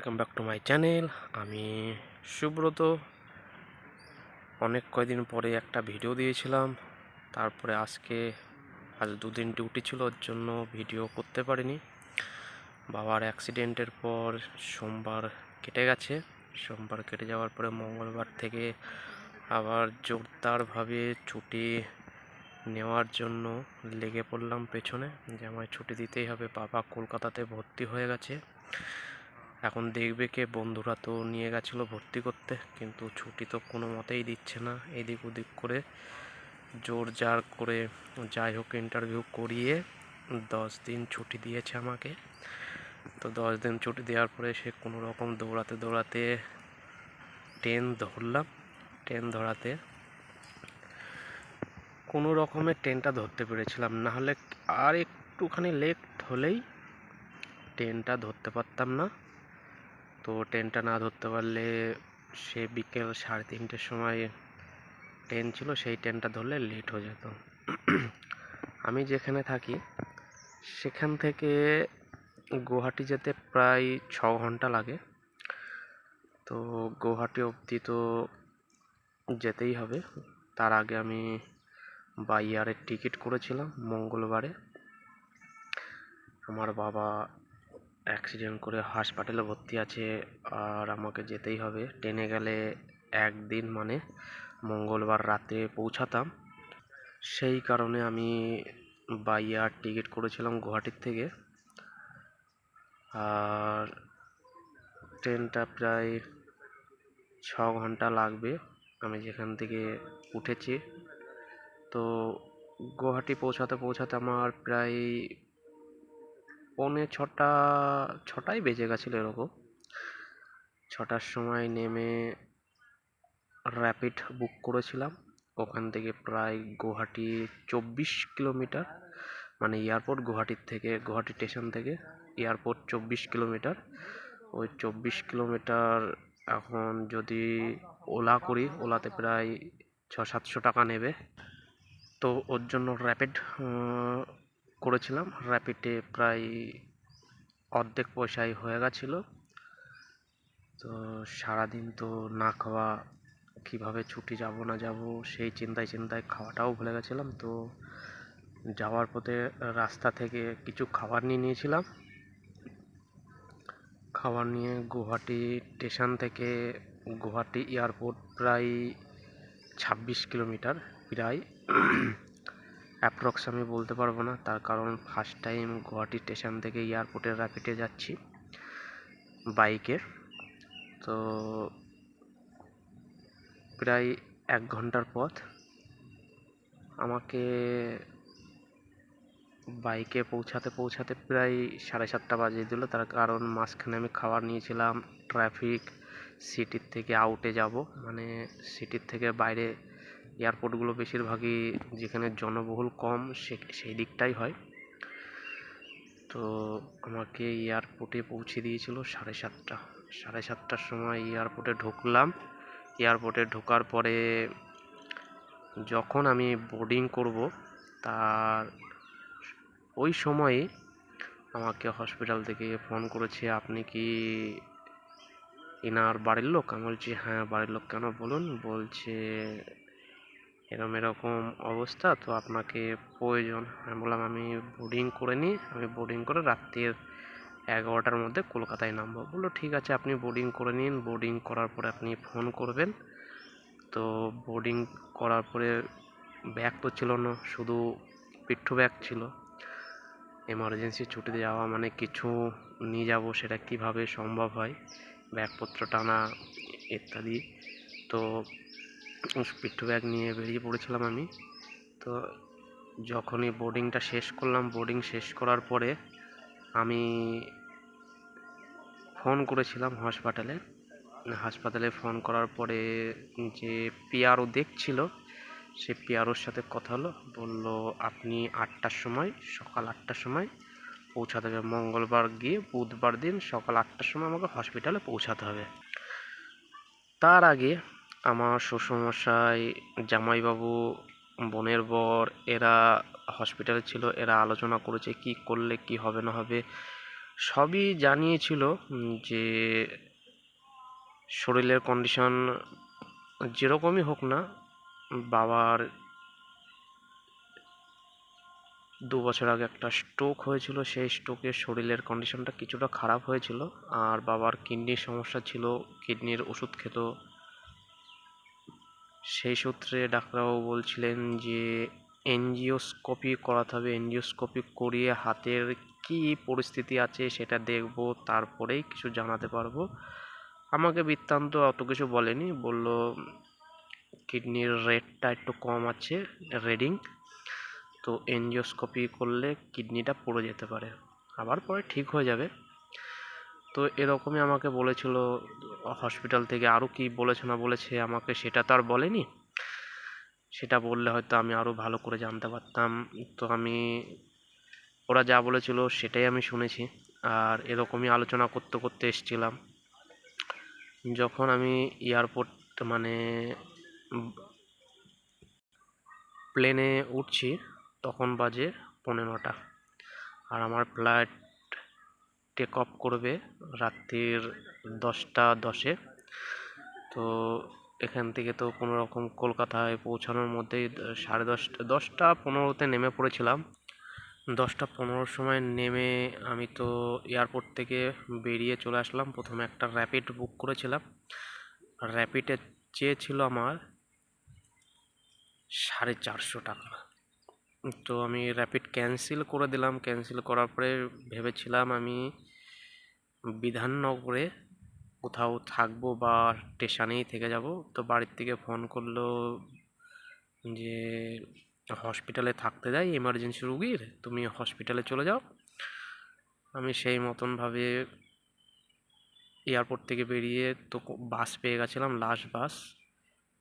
Welcome back to my channel. আমি সুব্রত। অনেক কয়দিন পরে একটা ভিডিও দিয়েছিলাম, তারপরে আজ দুদিন ডিউটি ছিল, ওর জন্য ভিডিও করতে পারিনি। বাবার অ্যাক্সিডেন্টের পর সোমবার কেটে গেছে। সোমবার কেটে যাওয়ার পরে মঙ্গলবার থেকে আবার জোরদারভাবে ছুটি নেওয়ার জন্য লেগে পড়লাম পেছনে, যে আমায় ছুটি দিতেই হবে। বাবা কলকাতাতে ভর্তি হয়ে গেছে। এখন দেখবে কে, বন্ধুরা তো নিয়ে গেছিলো ভর্তি করতে, কিন্তু ছুটি তো কোনো মতেই দিচ্ছে না। এদিক ওদিক করে জোর জার করে যাই হোক ইন্টারভিউ করিয়ে 10 দিন ছুটি দিয়েছে আমাকে। তো 10 দিন ছুটি দেওয়ার পরে সে কোনো রকম দৌড়াতে দৌড়াতে ট্রেন ধরলাম। ট্রেন ধরাতে কোনো রকমের ট্রেনটা ধরতে পেরেছিলাম, নাহলে আর একটুখানি লেট হলেই ট্রেনটা ধরতে পারতাম না। তো ট্রেনটা না ধরতে পারলে সে বিকেল 3:30টার সময় ট্রেন ছিল, সেই ট্রেনটা ধরলে লেট হয়ে যেত। আমি যেখানে থাকি সেখান থেকে গুয়াহাটি যেতে প্রায় 6 ঘন্টা লাগে। তো গুয়াহাটি অবধি তো যেতেই হবে। তার আগে আমি বাই এয়ারের টিকিট করেছিলাম মঙ্গলবারে। আমার বাবা অ্যাক্সিডেন্ট করে হাসপাতালে ভর্তি আছে, আর আমাকে যেতেই হবে। ট্রেনে গেলে একদিন মানে মঙ্গলবার রাতে পৌঁছাতাম। সেই কারণে আমি বাই এয়ার টিকিট করেছিলাম গুয়াহাটির থেকে। আর ট্রেনটা প্রায় 6 ঘন্টা লাগবে আমি যেখান থেকে উঠেছি। তো গুয়াহাটি পৌঁছাতে পৌঁছাতে আমার প্রায় পৌনে ছটাই বেজে গেছিলো এরকম। 6টার সময় নেমে র্যাপিড বুক করেছিলাম। ওখান থেকে প্রায় গুয়াহাটি 24 কিলোমিটার, মানে এয়ারপোর্ট গুয়াহাটির থেকে, গুয়াহাটি স্টেশন থেকে এয়ারপোর্ট 24 কিলোমিটার। ওই 24 কিলোমিটার এখন যদি ওলা করি, ওলাতে প্রায় 600-700 টাকা নেবে। তো ওর জন্য র্যাপিড করেছিলাম। র্যাপিডে প্রায় অর্ধেক পয়সায় হয়ে গেছিলো। তো সারাদিন তো না খাওয়া, কিভাবে ছুটি যাব না যাব সেই চিন্তায় খাওয়াটাও ভুলে গেছিলাম। তো যাওয়ার পথে রাস্তা থেকে কিছু খাবার নিয়ে নিয়েছিলাম। খাবার নিয়ে গুয়াহাটি স্টেশন থেকে গুয়াহাটি এয়ারপোর্ট প্রায় 26 কিলোমিটার, প্রায় অ্যাপ্রক্স আমি বলতে পারবো না, তার কারণ ফার্স্ট টাইম গুয়াহাটি স্টেশন থেকে এয়ারপোর্টের র্যাপিডে যাচ্ছি বাইকে। তো প্রায় 1 ঘন্টার পথ আমাকে বাইকে পৌঁছাতে প্রায় 7:30 বাজিয়ে দিল। তার কারণ মাঝখানে আমি খাবার নিয়েছিলাম। ট্রাফিক সিটির থেকে আউটে যাব, মানে সিটির থেকে বাইরে। এয়ারপোর্টগুলো বেশিরভাগই যেখানে জনবহুল কম সেই দিকটাই হয়। তো আমাকে এয়ারপোর্টে পৌঁছে দিয়েছিল 7:30। 7:30টার সময় এয়ারপোর্টে ঢুকলাম। এয়ারপোর্টে ঢোকার পরে যখন আমি বোর্ডিং করব, তার ওই সময়ে আমাকে হসপিটাল থেকে ফোন করেছে, আপনি কি এনার বাড়ির লোক? আমি বলছি হ্যাঁ বাড়ির লোক। কেন বলুন? বলছে এরকম অবস্থা, তো আপনাকে প্রয়োজন। আমি বললাম আমি বোর্ডিং করে নিই, আমি বোর্ডিং করে রাত্রির 11টার মধ্যে কলকাতায় নামবো। বললো ঠিক আছে, আপনি বোর্ডিং করে নিন, বোর্ডিং করার পরে আপনি ফোন করবেন। তো বোর্ডিং করার পরে ব্যাগ তো ছিল না, শুধু পিঠু ব্যাগ ছিল। এমার্জেন্সি ছুটিতে যাওয়া মানে কিছু নিয়ে যাব, সেটা কিভাবে সম্ভব হয়, ব্যাগপত্র টানা ইত্যাদি। তো পিঠু ব্যাগ নিয়ে বেরিয়ে পড়েছিলাম আমি। তো যখনই বোর্ডিংটা শেষ করলাম, বোর্ডিং শেষ করার পরে আমি ফোন করেছিলাম হাসপাতালে ফোন করার পরে যে পিআরও দেখছিল, সে পিআরওর সাথে কথা হলো। বললো আপনি সকাল 8টার সময় পৌঁছাতে হবে। মঙ্গলবার গিয়ে বুধবার দিন সকাল 8টার সময় আমাকে হসপিটালে পৌঁছাতে হবে। তার আগে আমার শ্বশুরমশাই, জামাইবাবু, বোনের বর, এরা হসপিটালে ছিল। এরা আলোচনা করেছে কি করলে কি হবে না হবে, সবই জানিয়েছিল যে শরীরের কন্ডিশন যেরকমই হোক না, বাবার 2 বছর আগে একটা স্ট্রোক হয়েছিল। সেই স্ট্রোকে শরীরের কন্ডিশনটা কিছুটা খারাপ হয়েছিল, আর বাবার কিডনির সমস্যা ছিল, কিডনির ওষুধ খেত। সেই সূত্রে ডাক্তারবাবু বলছিলেন যে এনজিওস্কোপি করাতে হবে, এনজিওস্কোপি করিয়ে হাতের কি পরিস্থিতি আছে সেটা দেখব, তারপরেই কিছু জানাতে পারবো। আমাকে বৃত্তান্ত অত কিছু বলেনি, বলল কিডনির রেটটা একটু কম আছে রিডিং, তো এনজিওস্কোপি করলে কিডনিটা পড়ে যেতে পারে, আবার পরে ঠিক হয়ে যাবে। তো এরকমই আমাকে বলেছিল হসপিটাল থেকে। আরও কি বলেছে না বলেছে আমাকে সেটা তো আর বলেনি, সেটা বললে হয়তো আমি আরও ভালো করে জানতে পারতাম। তো ওরা যা বলেছিল সেটাই আমি শুনেছি, আর এরকমই আলোচনা করতে করতে এসেছিলাম। যখন আমি এয়ারপোর্ট মানে প্লেনে উঠছি তখন বাজে 9:15, আর আমার ফ্লাইট টেক অফ করবে রাত্রির 10টা 10-এ। তো এখান থেকে তো কোনো রকম কলকাতায় পৌঁছানোর মধ্যেই 10:30 10টা 15-তে নেমে পড়েছিলাম। 10টা 15-র সময় নেমে আমি তো এয়ারপোর্ট থেকে বেরিয়ে চলে আসলাম। প্রথমে একটা র্যাপিড বুক করেছিলাম, র্যাপিডে চেয়েছিল আমার 450 টাকা। তো আমি র্যাপিড ক্যান্সেল করে দিলাম। ক্যান্সেল করার পরে ভেবেছিলাম আমি বিধাননগরে কোথাও থাকবো বা স্টেশনেই থেকে যাব। তো বাড়ির থেকে ফোন করলো যে হসপিটালে থাকতে দেয় এমার্জেন্সি রুগীর, তুমি হসপিটালে চলে যাও। আমি সেই মতনভাবে এয়ারপোর্ট থেকে বেরিয়ে তো বাস পেয়ে গেছিলাম, লাস্ট বাস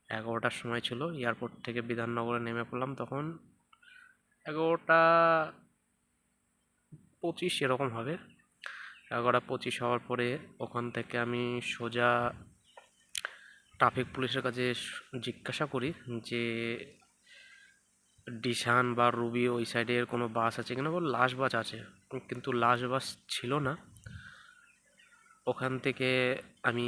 11টার সময় ছিল। এয়ারপোর্ট থেকে বিধাননগরে নেমে পড়লাম তখন 11টা 25 এরকম হবে। 11টা 25 হওয়ার পরে ওখান থেকে আমি সোজা ট্রাফিক পুলিশের কাছে জিজ্ঞাসা করি যে ডিসান বা রুবি ওই সাইডের কোনো বাস আছে কিনা। বল লাস্ট বাস আছে, কিন্তু লাস্ট বাস ছিল না। ওখান থেকে আমি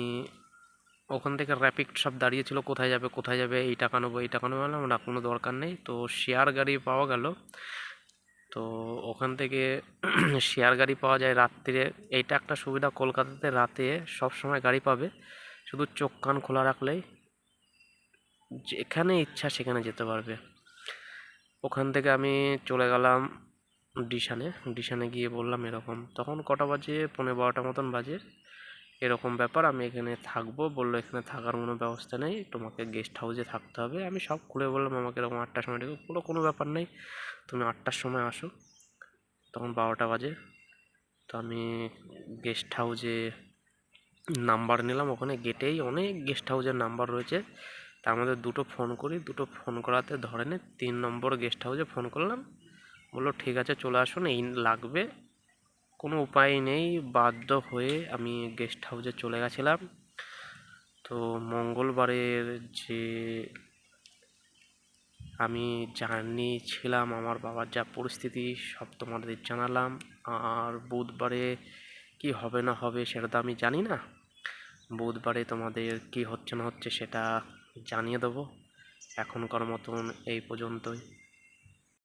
র্যাপিড সব দাঁড়িয়েছিল, কোথায় যাবে কোথায় যাবে, এই টাকা নেবো এই টাকা নেবো। বললাম না, কোনো দরকার নেই। তো শেয়ার গাড়ি পাওয়া গেল। তো ওখান থেকে শেয়ার গাড়ি পাওয়া যায় রাত্রিরে। এইটা একটা সুবিধা, কলকাতাতে রাতে সব সময় গাড়ি পাবে, শুধু চোখ কান খোলা রাখলেই যেখানে ইচ্ছা সেখানে যেতে পারবে। ওখান থেকে আমি চলে গেলাম ডিসানে গিয়ে বললাম এরকম। তখন কটা বাজে, 11:15 মতন বাজে। এরকম ব্যাপার, আমি এখানে থাকবো। বললো এখানে থাকার কোনো ব্যবস্থা নেই, তোমাকে গেস্ট হাউসে থাকতে হবে। আমি সব খুলে বললাম, আমাকে এরকম 8টার সময় ডেকে। বললো কোনো ব্যাপার নেই, তুমি 8টার সময় আসো। তখন 12টা বাজে। তো আমি গেস্ট হাউসে নাম্বার নিলাম। ওখানে গেটেই অনেক গেস্ট হাউসের নাম্বার রয়েছে, তার মধ্যে 2টো ফোন করি। 2টো ফোন করাতে ধরেনি। 3 নম্বর গেস্ট হাউসে ফোন করলাম, বললো ঠিক আছে চলে আসুন, এই লাগবে। কোনো উপায় নেই, বাধ্য হয়ে আমি গেস্ট হাউসে চলে গেছিলাম। তো মঙ্গলবারের যে আমি জানিয়েছিলাম আমার বাবার যা পরিস্থিতি সব তোমাদের জানালাম। আর বুধবারে কি হবে না হবে সেটা তো আমি জানি না। বুধবারে তোমাদের কি হচ্ছে না হচ্ছে সেটা জানিয়ে দেবো। এখনকার মতন এই পর্যন্তই।